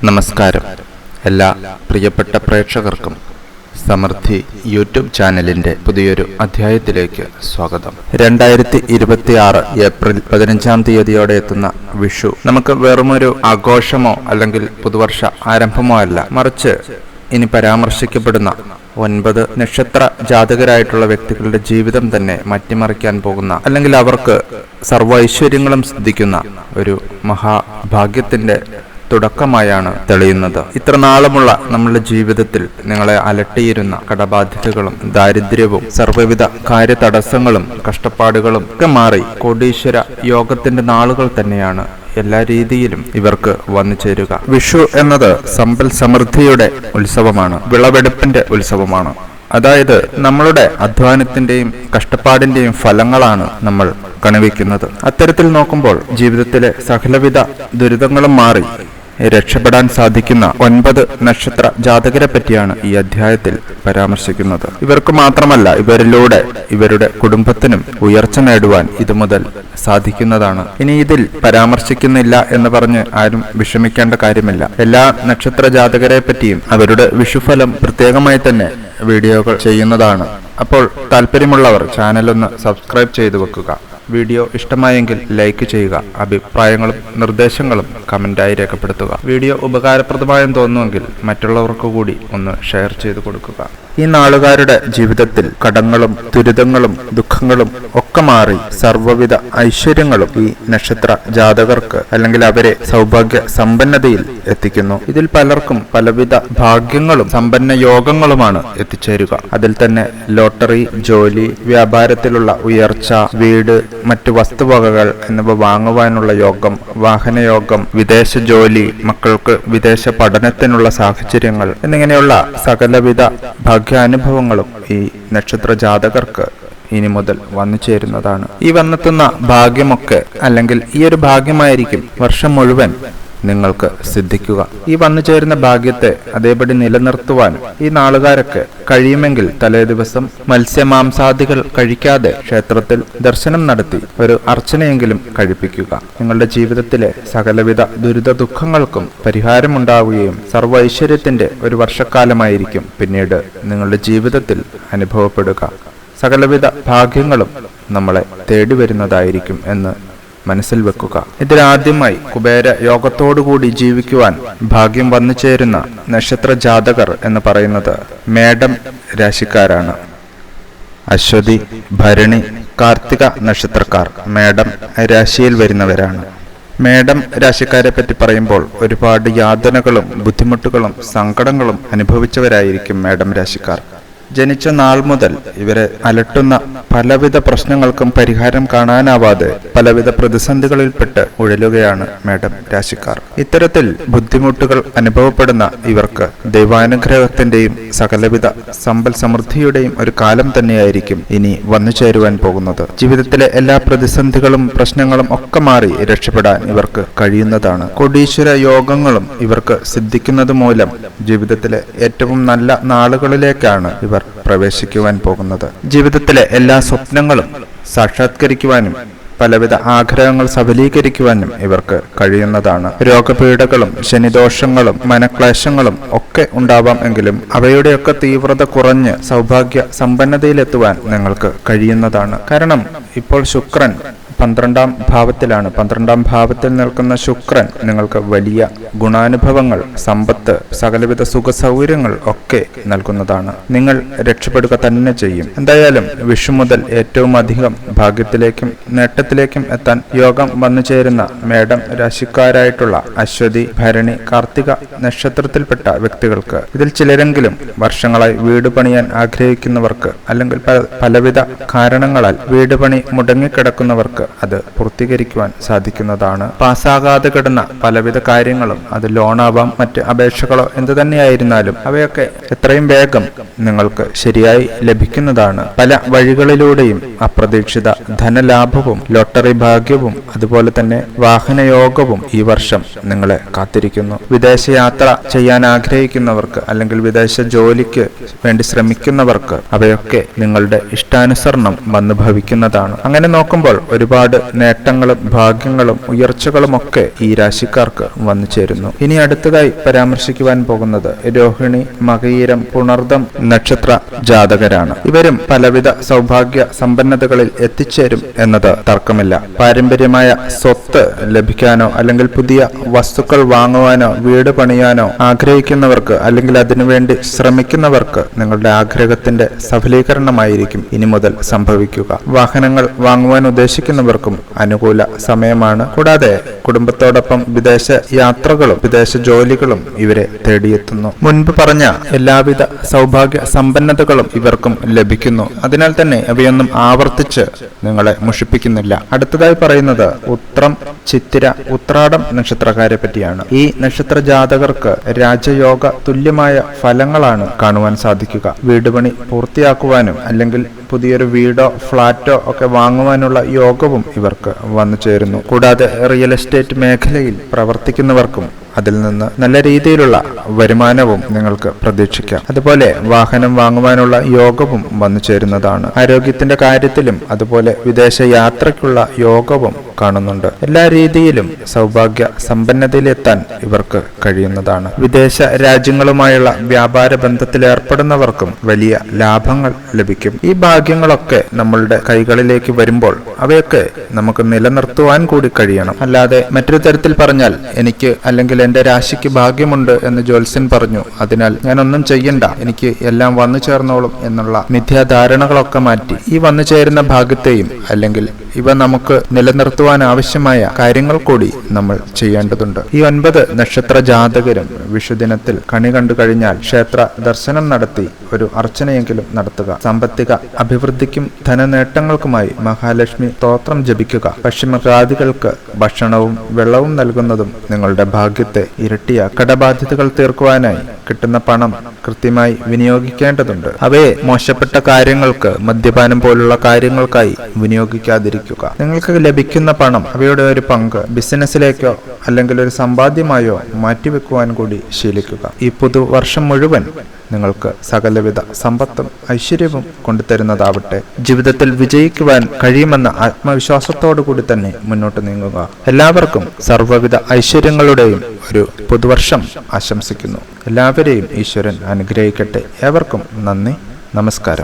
നമസ്കാരം. എല്ലാ പ്രിയപ്പെട്ട പ്രേക്ഷകർക്കും സമൃദ്ധി യൂട്യൂബ് ചാനലിന്റെ പുതിയൊരു അധ്യായത്തിലേക്ക് സ്വാഗതം. 2026 ഏപ്രിൽ 15-ാം തീയതിയോടെ എത്തുന്ന വിഷു നമുക്ക് വെറുമൊരു ആഘോഷമോ അല്ലെങ്കിൽ പുതുവർഷ ആരംഭമോ അല്ല, മറിച്ച് ഇനി പരാമർശിക്കപ്പെടുന്ന 9 നക്ഷത്ര ജാതകരായിട്ടുള്ള വ്യക്തികളുടെ ജീവിതം തന്നെ മാറ്റിമറിക്കാൻ പോകുന്ന, അല്ലെങ്കിൽ അവർക്ക് സർവ്വ ഐശ്വര്യങ്ങളും സിദ്ധിക്കുന്ന ഒരു മഹാഭാഗ്യത്തിന്റെ തുടക്കമായാണ് തെളിയുന്നത്. ഇത്ര നാളുമുള്ള നമ്മളുടെ ജീവിതത്തിൽ നിങ്ങളെ അലട്ടിയിരുന്ന കടബാധ്യതകളും ദാരിദ്ര്യവും സർവ്വവിധ കാര്യതടസ്സങ്ങളും കഷ്ടപ്പാടുകളും ഒക്കെ മാറി കോടീശ്വര യോഗത്തിന്റെ നാളുകൾ തന്നെയാണ് എല്ലാ രീതിയിലും ഇവർക്ക് വന്നു ചേരുക. വിഷു എന്നത് സമ്പൽ സമൃദ്ധിയുടെ ഉത്സവമാണ്, വിളവെടുപ്പിന്റെ ഉത്സവമാണ്. അതായത് നമ്മളുടെ അധ്വാനത്തിന്റെയും കഷ്ടപ്പാടിന്റെയും ഫലങ്ങളാണ് നമ്മൾ കണിവെക്കുന്നത്. അത്തരത്തിൽ നോക്കുമ്പോൾ ജീവിതത്തിലെ സകലവിധ ദുരിതങ്ങളും മാറി രക്ഷപ്പെടാൻ സാധിക്കുന്ന 9 നക്ഷത്ര ജാതകരെ പറ്റിയാണ് ഈ അധ്യായത്തിൽ പരാമർശിക്കുന്നത്. ഇവർക്ക് മാത്രമല്ല, ഇവരിലൂടെ ഇവരുടെ കുടുംബത്തിനും ഉയർച്ച നേടുവാൻ ഇതുമുതൽ സാധിക്കുന്നതാണ്. ഇനി ഇതിൽ പരാമർശിക്കുന്നില്ല എന്ന് പറഞ്ഞ് ആരും വിഷമിക്കേണ്ട കാര്യമില്ല. എല്ലാ നക്ഷത്ര ജാതകരെ പറ്റിയും അവരുടെ വിഷുഫലം പ്രത്യേകമായി തന്നെ വീഡിയോകൾ ചെയ്യുന്നതാണ്. അപ്പോൾ താല്പര്യമുള്ളവർ ചാനലൊന്ന് സബ്സ്ക്രൈബ് ചെയ്തു വെക്കുക. വീഡിയോ ഇഷ്ടമായെങ്കിൽ ലൈക്ക് ചെയ്യുക. അഭിപ്രായങ്ങളും നിർദ്ദേശങ്ങളും കമന്റായി രേഖപ്പെടുത്തുക. വീഡിയോ ഉപകാരപ്രദമായെന്ന് തോന്നുമെങ്കിൽ മറ്റുള്ളവർക്ക് കൂടി ഒന്ന് ഷെയർ ചെയ്തു കൊടുക്കുക. ഈ നാളുകാരുടെ ജീവിതത്തിൽ കടങ്ങളും ദുരിതങ്ങളും ദുഃഖങ്ങളും ഒക്കെ മാറി സർവ്വവിധ ഐശ്വര്യങ്ങളും ഈ നക്ഷത്ര ജാതകർക്ക്, അല്ലെങ്കിൽ അവരെ സൗഭാഗ്യ സമ്പന്നതയിൽ എത്തിക്കുന്നു. ഇതിൽ പലർക്കും പലവിധ ഭാഗ്യങ്ങളും സമ്പന്ന യോഗങ്ങളുമാണ് എത്തിച്ചേരുക. അതിൽ തന്നെ ലോട്ടറി, ജോലി, വ്യാപാരത്തിലുള്ള ഉയർച്ച, വീട്, മറ്റു വസ്തുവകകൾ എന്നിവ വാങ്ങുവാനുള്ള യോഗം, വാഹനയോഗം, വിദേശ ജോലി, മക്കൾക്ക് വിദേശ പഠനത്തിനുള്ള സാഹചര്യങ്ങൾ എന്നിങ്ങനെയുള്ള സകലവിധ ഭാഗ്യാനുഭവങ്ങളും ഈ നക്ഷത്ര ജാതകർക്ക് ഇനി മുതൽ വന്നു ചേരുന്നതാണ്. ഈ വന്നെത്തുന്ന ഭാഗ്യമൊക്കെ, അല്ലെങ്കിൽ ഈ ഒരു ഭാഗ്യമായിരിക്കും വർഷം മുഴുവൻ നിങ്ങൾക്ക് സിദ്ധിക്കുക. ഈ വന്നു ചേരുന്ന ഭാഗ്യത്തെ അതേപടി നിലനിർത്തുവാൻ ഈ നാളുകാരൊക്കെ കഴിയുമെങ്കിൽ തലേ ദിവസം മത്സ്യമാംസാദികൾ കഴിക്കാതെ ക്ഷേത്രത്തിൽ ദർശനം നടത്തി ഒരു അർച്ചനയെങ്കിലും കഴിപ്പിക്കുക. നിങ്ങളുടെ ജീവിതത്തിലെ സകലവിധ ദുരിത ദുഃഖങ്ങൾക്കും പരിഹാരമുണ്ടാവുകയും സർവ്വ ഐശ്വര്യത്തിന്റെ ഒരു വർഷക്കാലമായിരിക്കും പിന്നീട് നിങ്ങളുടെ ജീവിതത്തിൽ അനുഭവപ്പെടുക. സകലവിധ ഭാഗ്യങ്ങളും നമ്മളെ തേടി വരുന്നതായിരിക്കും എന്ന് മനസ്സിൽ വെക്കുക. ഇതിലാദ്യമായി കുബേര യോഗത്തോടുകൂടി ജീവിക്കുവാൻ ഭാഗ്യം വന്നു ചേരുന്ന നക്ഷത്ര ജാതകർ എന്ന് പറയുന്നത് മേടം രാശിക്കാരാണ്. അശ്വതി, ഭരണി, കാർത്തിക നക്ഷത്രക്കാർ മേടം രാശിയിൽ വരുന്നവരാണ്. മേടം രാശിക്കാരെ പറ്റി പറയുമ്പോൾ ഒരുപാട് യാതനകളും ബുദ്ധിമുട്ടുകളും സങ്കടങ്ങളും അനുഭവിച്ചവരായിരിക്കും മേടം രാശിക്കാർ. ജനിച്ച നാൾ മുതൽ ഇവരെ അലട്ടുന്ന പലവിധ പ്രശ്നങ്ങൾക്കും പരിഹാരം കാണാനാവാതെ പലവിധ പ്രതിസന്ധികളിൽപ്പെട്ട് ഉഴലുകയാണ് മേടം രാശിക്കാർ. ഇത്തരത്തിൽ ബുദ്ധിമുട്ടുകൾ അനുഭവപ്പെടുന്ന ഇവർക്ക് ദൈവാനുഗ്രഹത്തിന്റെയും സകലവിധ സമ്പൽ സമൃദ്ധിയുടെയും ഒരു കാലം തന്നെയായിരിക്കും ഇനി വന്നു ചേരുവാൻ പോകുന്നത്. ജീവിതത്തിലെ എല്ലാ പ്രതിസന്ധികളും പ്രശ്നങ്ങളും ഒക്കെ മാറി രക്ഷപ്പെടാൻ ഇവർക്ക് കഴിയുന്നതാണ്. കോടീശ്വര യോഗങ്ങളും ഇവർക്ക് സിദ്ധിക്കുന്നത് മൂലം ജീവിതത്തിലെ ഏറ്റവും നല്ല നാളുകളിലേക്കാണ് ഇവർ പ്രവേശിക്കുവാൻ പോകുന്നത്. ജീവിതത്തിലെ എല്ലാ സ്വപ്നങ്ങളും സാക്ഷാത്കരിക്കുവാനും പലവിധ ആഗ്രഹങ്ങൾ സഫലീകരിക്കുവാനും ഇവർക്ക് കഴിയുന്നതാണ്. രോഗപീഠകളും ശനിദോഷങ്ങളും മനക്ലേശങ്ങളും ഒക്കെ ഉണ്ടാവാം എങ്കിലും അവയുടെയൊക്കെ തീവ്രത കുറഞ്ഞ് സൗഭാഗ്യ സമ്പന്നതയിലെത്തുവാൻ നിങ്ങൾക്ക് കഴിയുന്നതാണ്. കാരണം ഇപ്പോൾ ശുക്രൻ 12-ാം ഭാവത്തിലാണ്. 12-ാം ഭാവത്തിൽ നിൽക്കുന്ന ശുക്രൻ നിങ്ങൾക്ക് വലിയ ഗുണാനുഭവങ്ങൾ, സമ്പത്ത്, സകലവിധ സുഖ സൗകര്യങ്ങൾ ഒക്കെ നൽകുന്നതാണ്. നിങ്ങൾ രക്ഷപ്പെടുക തന്നെ ചെയ്യും. എന്തായാലും വിഷു മുതൽ ഏറ്റവും അധികം ഭാഗ്യത്തിലേക്കും നേട്ടത്തിലേക്കും എത്താൻ യോഗം വന്നു ചേരുന്ന മേടം രാശിക്കാരായിട്ടുള്ള അശ്വതി, ഭരണി, കാർത്തിക നക്ഷത്രത്തിൽപ്പെട്ട വ്യക്തികൾക്ക്, ഇതിൽ ചിലരെങ്കിലും വർഷങ്ങളായി വീട് പണിയാൻ ആഗ്രഹിക്കുന്നവർക്ക്, അല്ലെങ്കിൽ പലവിധ കാരണങ്ങളാൽ വീട് പണി മുടങ്ങിക്കിടക്കുന്നവർക്ക് അത് പൂർത്തീകരിക്കുവാൻ സാധിക്കുന്നതാണ്. പാസ്സാകാതെ കിടന്ന പലവിധ കാര്യങ്ങളും, അത് ലോണാവാം, മറ്റ് അപേക്ഷകളോ എന്തു തന്നെയായിരുന്നാലും അവയൊക്കെ എത്രയും വേഗം നിങ്ങൾക്ക് ശരിയായി ലഭിക്കുന്നതാണ്. പല വഴികളിലൂടെയും അപ്രതീക്ഷിത ധനലാഭവും ലോട്ടറി ഭാഗ്യവും അതുപോലെ തന്നെ വാഹനയോഗവും ഈ വർഷം നിങ്ങളെ കാത്തിരിക്കുന്നു. വിദേശയാത്ര ചെയ്യാൻ ആഗ്രഹിക്കുന്നവർക്ക്, അല്ലെങ്കിൽ വിദേശ ജോലിക്ക് വേണ്ടി ശ്രമിക്കുന്നവർക്ക് അവയൊക്കെ നിങ്ങളുടെ ഇഷ്ടാനുസരണം വന്നു ഭവിക്കുന്നതാണ്. അങ്ങനെ നോക്കുമ്പോൾ ഒരുപാട് ഒരുപാട് നേട്ടങ്ങളും ഭാഗ്യങ്ങളും ഉയർച്ചകളുമൊക്കെ ഈ രാശിക്കാർക്ക് വന്നു ചേരുന്നു. ഇനി അടുത്തതായി പരാമർശിക്കുവാൻ പോകുന്നത് രോഹിണി, മകയിരം, പുണർദം നക്ഷത്ര ജാതകരാണ്. ഇവരും പലവിധ സൗഭാഗ്യ സമ്പന്നതകളിൽ എത്തിച്ചേരും എന്നത് തർക്കമില്ല. പാരമ്പര്യമായ സ്വത്ത് ലഭിക്കാനോ അല്ലെങ്കിൽ പുതിയ വസ്തുക്കൾ വാങ്ങുവാനോ വീട് പണിയാനോ ആഗ്രഹിക്കുന്നവർക്ക് അല്ലെങ്കിൽ അതിനുവേണ്ടി ശ്രമിക്കുന്നവർക്ക് നിങ്ങളുടെ ആഗ്രഹത്തിന്റെ സഫലീകരണമായിരിക്കും ഇനി മുതൽ സംഭവിക്കുക. വാഹനങ്ങൾ വാങ്ങുവാൻ ഉദ്ദേശിക്കുന്നവർക്കും അനുകൂല സമയമാണ്. കൂടാതെ കുടുംബത്തോടൊപ്പം വിദേശ യാത്രകളും വിദേശ ജോലികളും ഇവരെ തേടിയെത്തുന്നു. മുൻപ് പറഞ്ഞ എല്ലാവിധ സൗഭാഗ്യ സമ്പന്നതകളും ഇവർക്കും ലഭിക്കുന്നു. അതിനാൽ തന്നെ അവയൊന്നും ആവർത്തിച്ച് നിങ്ങളെ മുഷിപ്പിക്കുന്നില്ല. അടുത്തതായി പറയുന്നത് ഉത്രം, ചിത്തിര, ഉത്രാടം നക്ഷത്രക്കാരെ പറ്റിയാണ്. ഈ നക്ഷത്ര ജാതകർക്ക് രാജയോഗ തുല്യമായ ഫലങ്ങളാണ് കാണുവാൻ സാധിക്കുക. വീടുപണി പൂർത്തിയാക്കുവാനും അല്ലെങ്കിൽ പുതിയൊരു വീടോ ഫ്ളാറ്റോ ഒക്കെ വാങ്ങുവാനുള്ള യോഗവും ഇവർക്ക് വന്നു ചേരുന്നു. കൂടാതെ റിയൽ എസ്റ്റേറ്റ് മേഖലയിൽ പ്രവർത്തിക്കുന്നവർക്കും അതിൽ നിന്ന് നല്ല രീതിയിലുള്ള വരുമാനവും നിങ്ങൾക്ക് പ്രതീക്ഷിക്കാം. അതുപോലെ വാഹനം വാങ്ങുവാനുള്ള യോഗവും വന്നു ചേരുന്നതാണ്. ആരോഗ്യത്തിന്റെ കാര്യത്തിലും അതുപോലെ വിദേശ യാത്രയ്ക്കുള്ള യോഗവും കാണുന്നുണ്ട്. എല്ലാ രീതിയിലും സൗഭാഗ്യ സമ്പന്നതയിലെത്താൻ ഇവർക്ക് കഴിയുന്നതാണ്. വിദേശ രാജ്യങ്ങളുമായുള്ള വ്യാപാര ബന്ധത്തിൽ ഏർപ്പെടുന്നവർക്കും വലിയ ലാഭങ്ങൾ ലഭിക്കും. ഈ ഭാഗ്യങ്ങളൊക്കെ നമ്മളുടെ കൈകളിലേക്ക് വരുമ്പോൾ അവയൊക്കെ നമുക്ക് നിലനിർത്തുവാൻ കൂടി കഴിയണം. അല്ലാതെ മറ്റൊരു തരത്തിൽ പറഞ്ഞാൽ എനിക്ക് അല്ലെങ്കിൽ എന്റെ രാശിക്ക് ഭാഗ്യമുണ്ട് എന്ന് ജ്യോത്സ്യൻ പറഞ്ഞു, അതിനാൽ ഞാനൊന്നും ചെയ്യണ്ട, എനിക്ക് എല്ലാം വന്നു ചേർന്നോളും എന്നുള്ള മിഥ്യാധാരണകളൊക്കെ മാറ്റി ഈ വന്നു ചേരുന്ന ഭാഗ്യത്തെയും അല്ലെങ്കിൽ ഇവ നമുക്ക് നിലനിർത്തുവാൻ ആവശ്യമായ കാര്യങ്ങൾ കൂടി നമ്മൾ ചെയ്യേണ്ടതുണ്ട്. ഈ 9 നക്ഷത്ര ജാതകരും വിഷുദിനത്തിൽ കണി കണ്ടു കഴിഞ്ഞാൽ ക്ഷേത്ര ദർശനം നടത്തി ഒരു അർച്ചനയെങ്കിലും നടത്തുക. സാമ്പത്തിക അഭിവൃദ്ധിക്കും ധനനേട്ടങ്ങൾക്കുമായി മഹാലക്ഷ്മി സ്തോത്രം ജപിക്കുക. പക്ഷിമൃഗാദികൾക്ക് ഭക്ഷണവും വെള്ളവും നൽകുന്നതും നിങ്ങളുടെ ഭാഗ്യത്തെ ഇരട്ടിയാക്കും. കടബാധ്യതകൾ തീർക്കുവാനായി കിട്ടുന്ന പണം കൃത്യമായി വിനിയോഗിക്കേണ്ടതുണ്ട്. അവയെ മോശപ്പെട്ട കാര്യങ്ങൾക്ക്, മദ്യപാനം പോലുള്ള കാര്യങ്ങൾക്കായി വിനിയോഗിക്കാതിരിക്കുക. നിങ്ങൾക്ക് ലഭിക്കുന്ന പണം അവയുടെ ഒരു പങ്ക് ബിസിനസ്സിലേക്കോ അല്ലെങ്കിൽ ഒരു സമ്പാദ്യമായോ മാറ്റിവെക്കുവാൻ കൂടി ശീലിക്കുക. ഈ പുതുവർഷം മുഴുവൻ നിങ്ങൾക്ക് സകലവിധ സമ്പത്തും ഐശ്വര്യവും കൊണ്ടുതരുന്നതാവട്ടെ. ജീവിതത്തിൽ വിജയിക്കുവാൻ കഴിയുമെന്ന ആത്മവിശ്വാസത്തോടു കൂടി തന്നെ മുന്നോട്ട് നീങ്ങുക. എല്ലാവർക്കും സർവ്വവിധ ഐശ്വര്യങ്ങളുടെയും ഒരു പുതുവർഷം ആശംസിക്കുന്നു. എല്ലാവരെയും ഈശ്വരൻ അനുഗ്രഹിക്കട്ടെ. ഏവർക്കും നന്ദി, നമസ്കാരം.